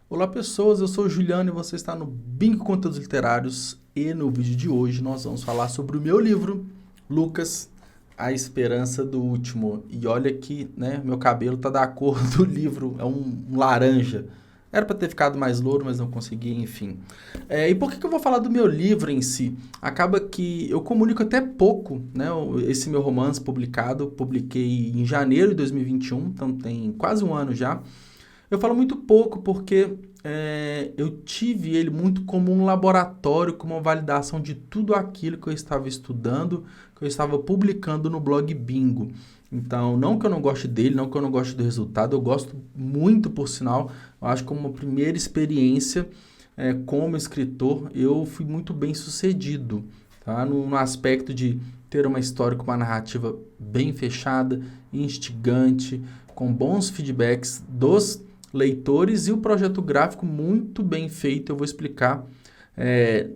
Olá pessoas, eu sou o Juliano e você está no Bingo Conteúdos Literários e no vídeo de hoje nós vamos falar sobre o meu livro, Lucas, A Esperança do Último. E olha que, né, meu cabelo tá da cor do livro, é um laranja. Era para ter ficado mais louro, mas não consegui, enfim. E por que eu vou falar do meu livro em si? Acaba que eu comunico até pouco, né? Esse meu romance publicado, publiquei em janeiro de 2021, então tem quase um ano já. Eu falo muito pouco porque eu tive ele muito como um laboratório, como uma validação de tudo aquilo que eu estava estudando, que eu estava publicando no blog Bingo. Então, não que eu não goste dele, não que eu não goste do resultado, eu gosto muito, por sinal. Eu acho que como uma primeira experiência como escritor, eu fui muito bem sucedido, tá? No aspecto de ter uma história com uma narrativa bem fechada, instigante, com bons feedbacks dos leitores e o projeto gráfico muito bem feito. Eu vou explicar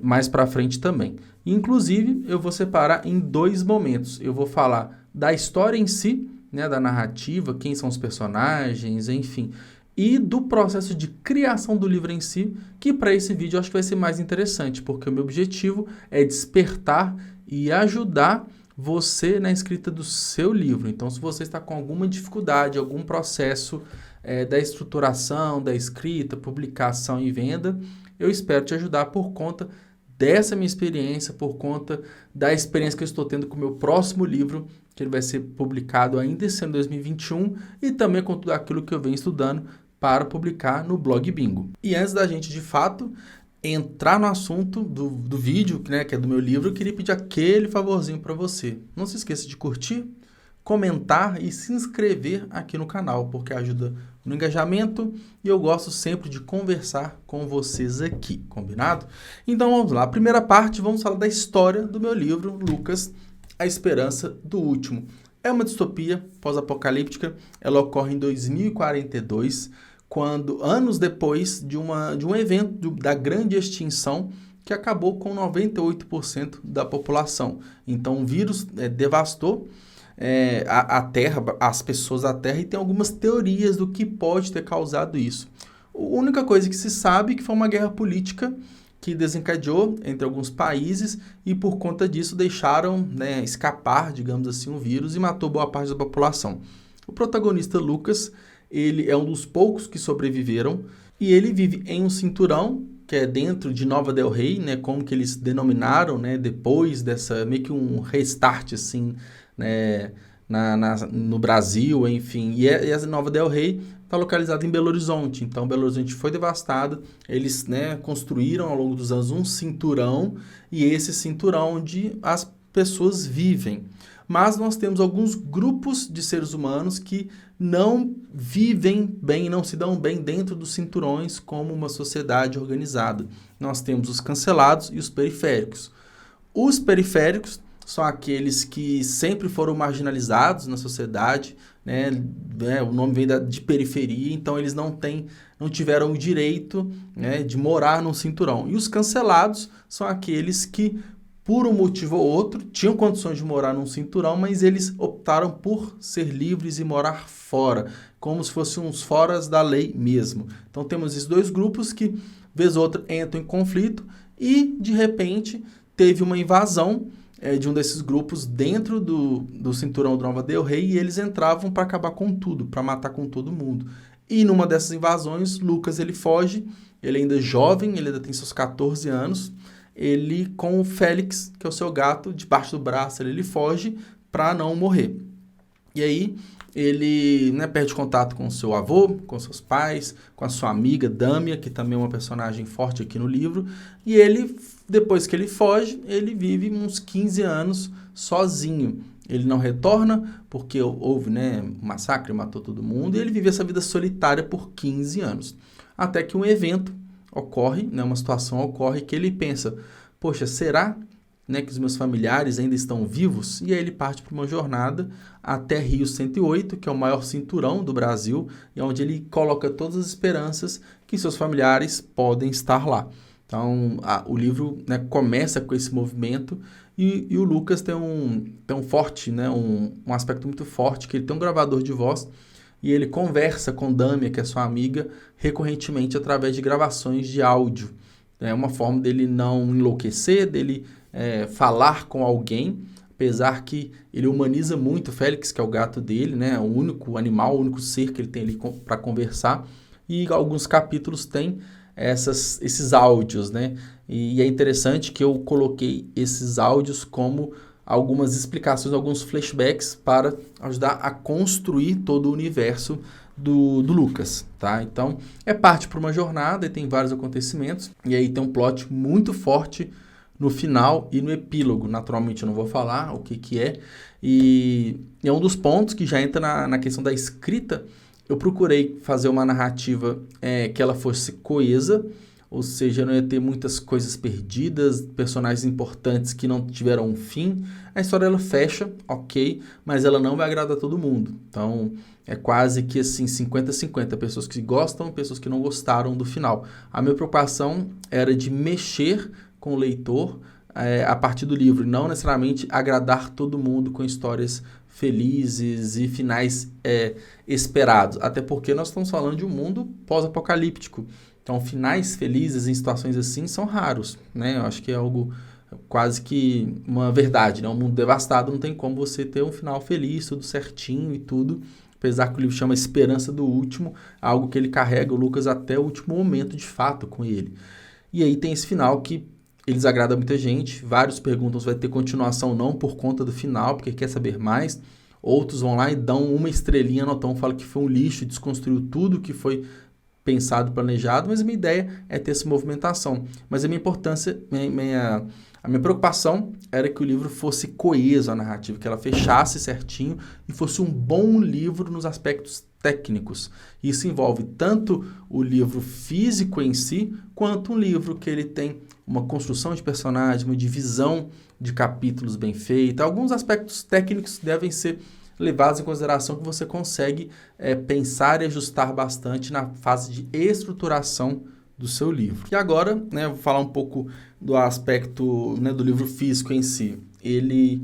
mais para frente também. Inclusive, eu vou separar em dois momentos. Eu vou falar da história em si, né, da narrativa, quem são os personagens, enfim, e do processo de criação do livro em si, que para esse vídeo eu acho que vai ser mais interessante, porque o meu objetivo é despertar e ajudar você na escrita do seu livro. Então, se você está com alguma dificuldade, algum processo da estruturação, da escrita, publicação e venda, eu espero te ajudar por conta dessa minha experiência, por conta da experiência que eu estou tendo com o meu próximo livro, que ele vai ser publicado ainda esse ano 2021, e também com tudo aquilo que eu venho estudando para publicar no blog Bingo. E antes da gente, de fato, entrar no assunto do vídeo, né, que é do meu livro, eu queria pedir aquele favorzinho para você. Não se esqueça de curtir, comentar e se inscrever aqui no canal, porque ajuda no engajamento e eu gosto sempre de conversar com vocês aqui, combinado? Então vamos lá, a primeira parte, vamos falar da história do meu livro, Lucas, A Esperança do Último. É uma distopia pós-apocalíptica, ela ocorre em 2042, quando, anos depois de um evento da grande extinção que acabou com 98% da população. Então o vírus devastou a Terra, as pessoas da Terra, e tem algumas teorias do que pode ter causado isso. A única coisa que se sabe é que foi uma guerra política que desencadeou entre alguns países e por conta disso deixaram, né, escapar, digamos assim, um vírus e matou boa parte da população. O protagonista Lucas, ele é um dos poucos que sobreviveram e ele vive em um cinturão que é dentro de Nova Del Rey, né, como que eles denominaram, né, depois dessa, meio que um restart, assim, né, no Brasil, enfim. E essa Nova Del Rey está localizada em Belo Horizonte. Então, Belo Horizonte foi devastado. Eles, né, construíram ao longo dos anos um cinturão, e esse cinturão onde as pessoas vivem. Mas nós temos alguns grupos de seres humanos que não vivem bem, não se dão bem dentro dos cinturões como uma sociedade organizada. Nós temos os cancelados e os periféricos. Os periféricos são aqueles que sempre foram marginalizados na sociedade, né? O nome vem de periferia, então eles não tiveram o direito, né, de morar num cinturão. E os cancelados são aqueles que, por um motivo ou outro, tinham condições de morar num cinturão, mas eles optaram por ser livres e morar fora, como se fossem uns foras da lei mesmo. Então temos esses dois grupos que, vez ou outra, entram em conflito e, de repente, teve uma invasão de um desses grupos dentro do cinturão do Nova Del Rey, e eles entravam para acabar com tudo, para matar com todo mundo. E numa dessas invasões, Lucas ele foge, ele ainda é jovem, ele ainda tem seus 14 anos, ele com o Félix, que é o seu gato, debaixo do braço, ele foge para não morrer. E aí ele, né, perde contato com o seu avô, com seus pais, com a sua amiga Dâmia, que também é uma personagem forte aqui no livro, e ele, depois que ele foge, ele vive uns 15 anos sozinho. Ele não retorna porque houve, né, um massacre, matou todo mundo, e ele vive essa vida solitária por 15 anos. Até que um evento ocorre, né, uma situação ocorre que ele pensa, poxa, será, né, que os meus familiares ainda estão vivos? E aí ele parte para uma jornada até Rio 108, que é o maior cinturão do Brasil, e onde ele coloca todas as esperanças que seus familiares podem estar lá. Então, o livro, né, começa com esse movimento e o Lucas tem um forte, né, um aspecto muito forte, que ele tem um gravador de voz e ele conversa com Dâmia, que é sua amiga, recorrentemente através de gravações de áudio. É uma forma dele não enlouquecer, dele falar com alguém, apesar que ele humaniza muito o Félix, que é o gato dele, né? O único animal, o único ser que ele tem ali para conversar. E alguns capítulos têm esses áudios, né? E é interessante que eu coloquei esses áudios como algumas explicações, alguns flashbacks para ajudar a construir todo o universo do Lucas, tá? Então, é parte para uma jornada e tem vários acontecimentos. E aí tem um plot muito forte no final e no epílogo. Naturalmente eu não vou falar o que é. E é um dos pontos que já entra na questão da escrita. Eu procurei fazer uma narrativa que ela fosse coesa, ou seja, não ia ter muitas coisas perdidas, personagens importantes que não tiveram um fim. A história ela fecha, ok, mas ela não vai agradar todo mundo. Então, é quase que assim 50-50, pessoas que gostam, pessoas que não gostaram do final. A minha preocupação era de mexer com o leitor a partir do livro, não necessariamente agradar todo mundo com histórias felizes e finais esperados, até porque nós estamos falando de um mundo pós-apocalíptico. Então, finais felizes em situações assim são raros, né? Eu acho que é algo quase que uma verdade, né? Um mundo devastado não tem como você ter um final feliz, tudo certinho e tudo. Apesar que o livro chama Esperança do Último, algo que ele carrega o Lucas até o último momento de fato com ele. E aí tem esse final que eles agradam muita gente. Vários perguntam se vai ter continuação ou não por conta do final, porque quer saber mais. Outros vão lá e dão uma estrelinha no tom, falam que foi um lixo, desconstruiu tudo que foi pensado, planejado, mas a minha ideia é ter essa movimentação. Mas a minha importância, a minha preocupação era que o livro fosse coeso a narrativa, que ela fechasse certinho e fosse um bom livro nos aspectos técnicos. Isso envolve tanto o livro físico em si, quanto um livro que ele tem uma construção de personagem, uma divisão de capítulos bem feita. Alguns aspectos técnicos devem ser levados em consideração que você consegue pensar e ajustar bastante na fase de estruturação do seu livro. E agora, né, eu vou falar um pouco do aspecto, né, do livro físico em si. Ele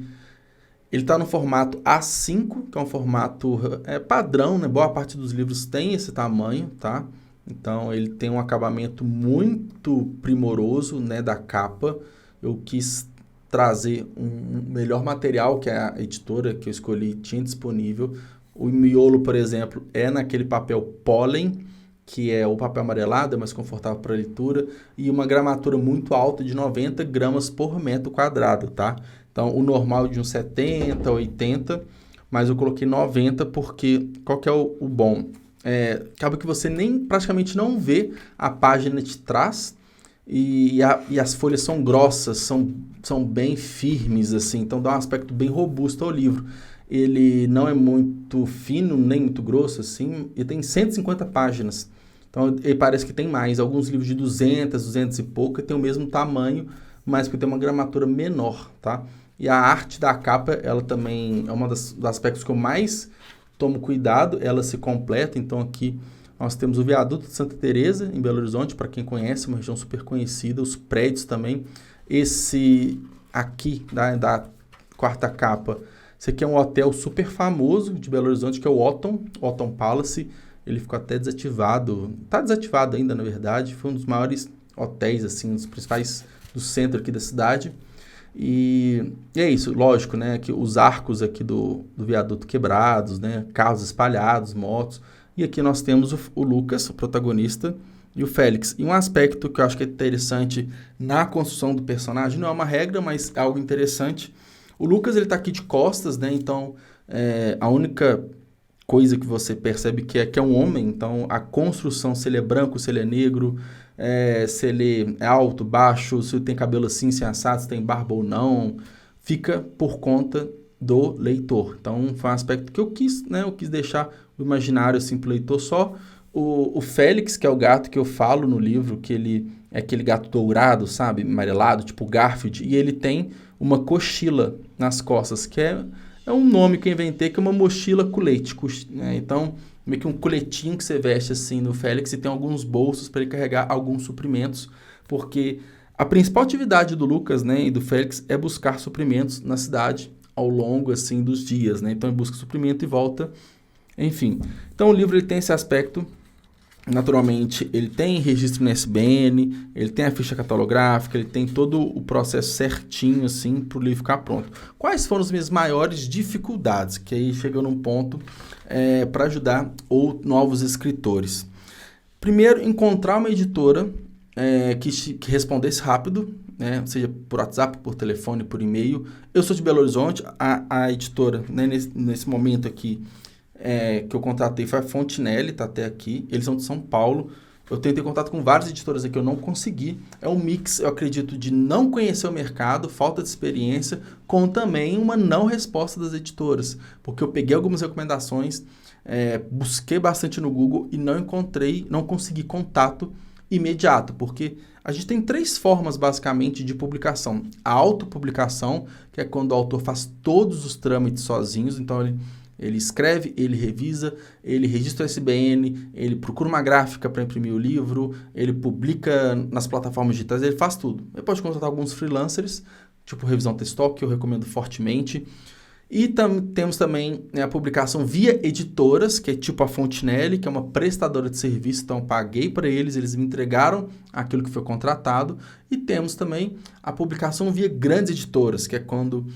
está no formato A5, que é um formato padrão, né? Boa parte dos livros tem esse tamanho, tá? Então, ele tem um acabamento muito primoroso, né, da capa. Eu quis trazer um melhor material que a editora que eu escolhi tinha disponível. O miolo, por exemplo, é naquele papel pólen, que é o papel amarelado, é mais confortável para leitura, e uma gramatura muito alta de 90 gramas por metro quadrado, tá? Então, o normal é de uns 70, 80, mas eu coloquei 90 porque qual que é o bom? Acaba que você praticamente não vê a página de trás, e as folhas são grossas, são bem firmes, assim, então dá um aspecto bem robusto ao livro. Ele não é muito fino, nem muito grosso, assim, e tem 150 páginas. Então, ele parece que tem mais. Alguns livros de 200 e pouco tem o mesmo tamanho, mas que tem uma gramatura menor, tá? E a arte da capa, ela também é um dos aspectos que eu mais tomo cuidado, ela se completa. Então, aqui nós temos o Viaduto de Santa Teresa, em Belo Horizonte, para quem conhece, uma região super conhecida, os prédios também. Esse aqui, da quarta capa, esse aqui é um hotel super famoso de Belo Horizonte, que é o Otton Palace. Ele ficou até desativado, está desativado ainda, na verdade. Foi um dos maiores hotéis, assim, um dos principais do centro aqui da cidade. E é isso, lógico, né, que os arcos aqui do viaduto quebrados, né, carros espalhados, motos. E aqui nós temos o Lucas, o protagonista, e o Félix. E um aspecto que eu acho que é interessante na construção do personagem, não é uma regra, mas é algo interessante. O Lucas, ele tá aqui de costas, né, então a única coisa que você percebe que é um homem, então a construção, se ele é branco, se ele é negro, se ele é alto, baixo, se ele tem cabelo assim, sem assado, se tem barba ou não, fica por conta do leitor. Então, foi um aspecto que eu quis, né? Eu quis deixar o imaginário assim pro leitor só. O Félix, que é o gato que eu falo no livro, que ele é aquele gato dourado, sabe? Amarelado, tipo Garfield, e ele tem uma cochila nas costas, que é um nome que eu inventei, que é uma mochila colete, né? Então, meio que um coletinho que você veste assim no Félix e tem alguns bolsos para ele carregar alguns suprimentos, porque a principal atividade do Lucas, né, e do Félix é buscar suprimentos na cidade ao longo assim dos dias, né? Então ele busca suprimento e volta Enfim, então o livro ele tem esse aspecto. Naturalmente, ele tem registro no SBN, ele tem a ficha catalográfica, ele tem todo o processo certinho, assim, para o livro ficar pronto. Quais foram as minhas maiores dificuldades? Que aí chega num ponto para ajudar novos escritores. Primeiro, encontrar uma editora que respondesse rápido, né? Seja por WhatsApp, por telefone, por e-mail. Eu sou de Belo Horizonte, a editora, né, nesse momento aqui, que eu contratei foi a Fontenelle, tá até aqui. Eles são de São Paulo. Eu tentei contato com várias editoras aqui, eu não consegui. É um mix, eu acredito, de não conhecer o mercado, falta de experiência, com também uma não resposta das editoras. Porque eu peguei algumas recomendações, busquei bastante no Google e não consegui contato imediato, porque a gente tem 3 formas, basicamente, de publicação. A autopublicação, que é quando o autor faz todos os trâmites sozinhos, então ele escreve, ele revisa, ele registra o SBN, ele procura uma gráfica para imprimir o livro, ele publica nas plataformas digitais, ele faz tudo. Ele pode contratar alguns freelancers, tipo revisão textual, que eu recomendo fortemente. E temos também a publicação via editoras, que é tipo a Fontenelle, que é uma prestadora de serviço, então eu paguei para eles me entregaram aquilo que foi contratado. E temos também a publicação via grandes editoras, que é quando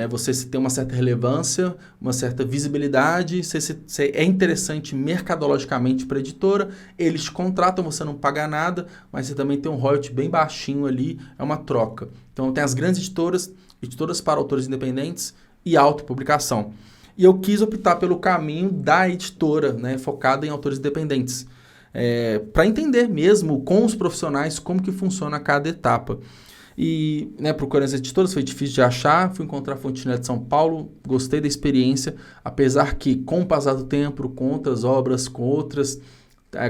você tem uma certa relevância, uma certa visibilidade, você é interessante mercadologicamente para a editora, eles te contratam, você não paga nada, mas você também tem um royalty bem baixinho ali, é uma troca. Então tem as grandes editoras, editoras para autores independentes, e autopublicação. E eu quis optar pelo caminho da editora, né, focada em autores independentes, para entender mesmo com os profissionais como que funciona cada etapa. E procurando as editoras, foi difícil de achar, fui encontrar a Fontenelle de São Paulo, gostei da experiência, apesar que com o passar do tempo, com outras obras, com outras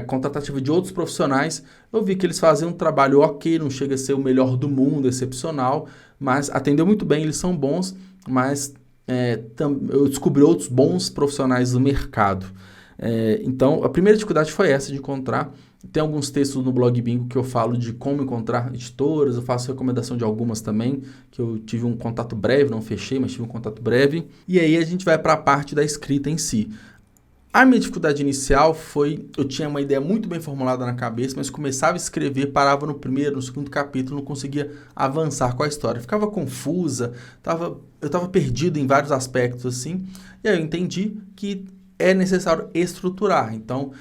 contratativa de outros profissionais, eu vi que eles faziam um trabalho ok, não chega a ser o melhor do mundo, excepcional, mas atendeu muito bem, eles são bons, mas eu descobri outros bons profissionais do mercado. Então, a primeira dificuldade foi essa de encontrar. Tem alguns textos no blog Bingo que eu falo de como encontrar editoras, eu faço recomendação de algumas também, que eu tive um contato breve, não fechei, mas tive um contato breve. E aí a gente vai para a parte da escrita em si. A minha dificuldade inicial foi, eu tinha uma ideia muito bem formulada na cabeça, mas começava a escrever, parava no primeiro, no segundo capítulo, não conseguia avançar com a história. Ficava confusa, eu estava perdido em vários aspectos assim, e aí eu entendi que é necessário estruturar. Então,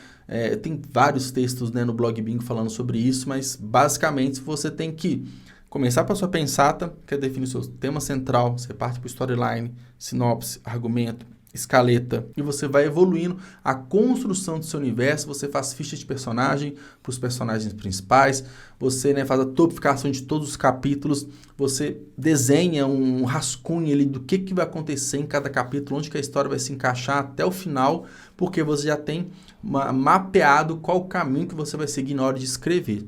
tem vários textos, no blog Bingo falando sobre isso, mas basicamente você tem que começar para a sua pensata, que é definir o seu tema central, você parte para o storyline, sinopse, argumento, escaleta, e você vai evoluindo a construção do seu universo, você faz ficha de personagem para os personagens principais, você faz a topificação de todos os capítulos, você desenha um rascunho ali do que vai acontecer em cada capítulo, onde que a história vai se encaixar até o final, porque você já tem mapeado qual o caminho que você vai seguir na hora de escrever.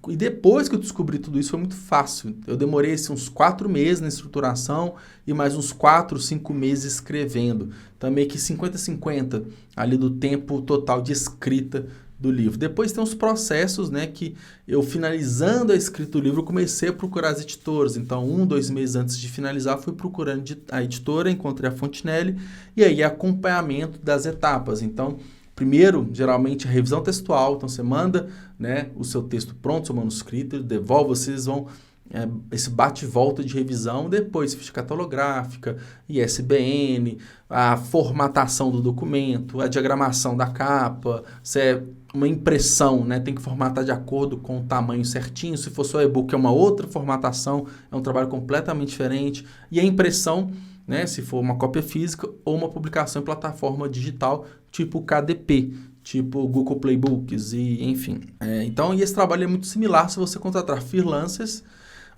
E depois que eu descobri tudo isso, foi muito fácil. Eu demorei uns 4 meses na estruturação e mais uns 4, 5 meses escrevendo. Então, meio que 50-50 ali do tempo total de escrita do livro. Depois tem os processos, que eu, finalizando a escrita do livro, comecei a procurar as editoras. Então, 1, 2 meses antes de finalizar, fui procurando a editora, encontrei a Fontenelle e aí acompanhamento das etapas. Então, primeiro, geralmente, a revisão textual. Então, você manda o seu texto pronto, seu manuscrito, ele devolve, vocês vão esse bate e volta de revisão, depois ficha catalográfica, ISBN, a formatação do documento, a diagramação da capa, se é uma impressão, tem que formatar de acordo com o tamanho certinho, se for só e-book é uma outra formatação, é um trabalho completamente diferente, e a impressão, se for uma cópia física ou uma publicação em plataforma digital, tipo KDP, tipo Google Playbooks, e enfim. Então, esse trabalho é muito similar se você contratar freelancers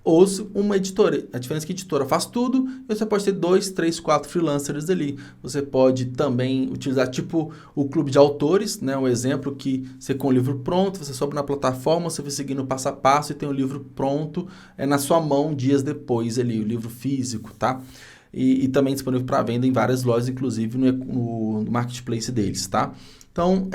ou uma editora. A diferença é que a editora faz tudo e você pode ter 2, 3, 4 freelancers ali. Você pode também utilizar tipo o clube de autores, um exemplo que você com o livro pronto, você sobe na plataforma, você vai seguindo passo a passo e tem o livro pronto na sua mão dias depois ali, o livro físico, tá? E também disponível para venda em várias lojas, inclusive no marketplace deles, tá? Então,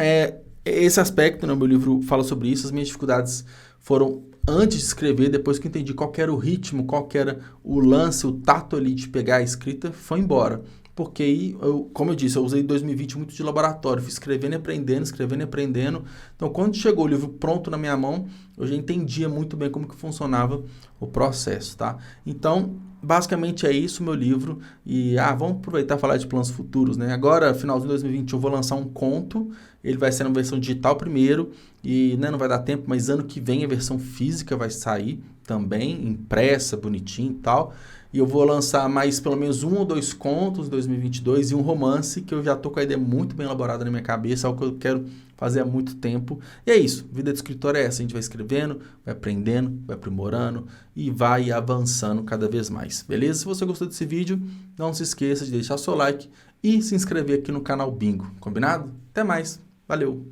esse aspecto, meu livro fala sobre isso. As minhas dificuldades foram antes de escrever, depois que eu entendi qual que era o ritmo, qual que era o lance, o tato ali de pegar a escrita, foi embora. porque aí, como eu disse, eu usei 2020 muito de laboratório, fui escrevendo e aprendendo, escrevendo e aprendendo. Então, quando chegou o livro pronto na minha mão, eu já entendia muito bem como que funcionava o processo, tá? Então, basicamente é isso o meu livro. E, vamos aproveitar e falar de planos futuros, né? Agora, finalzinho de 2020, eu vou lançar um conto. Ele vai ser na versão digital primeiro e, né, não vai dar tempo, mas ano que vem a versão física vai sair também, impressa, bonitinho e tal. E eu vou lançar mais pelo menos 1 ou 2 contos em 2022 e um romance que eu já tô com a ideia muito bem elaborada na minha cabeça, algo que eu quero fazer há muito tempo. E é isso, vida de escritor é essa, a gente vai escrevendo, vai aprendendo, vai aprimorando e vai avançando cada vez mais, beleza? Se você gostou desse vídeo, não se esqueça de deixar seu like e se inscrever aqui no canal Bingo, combinado? Até mais, valeu!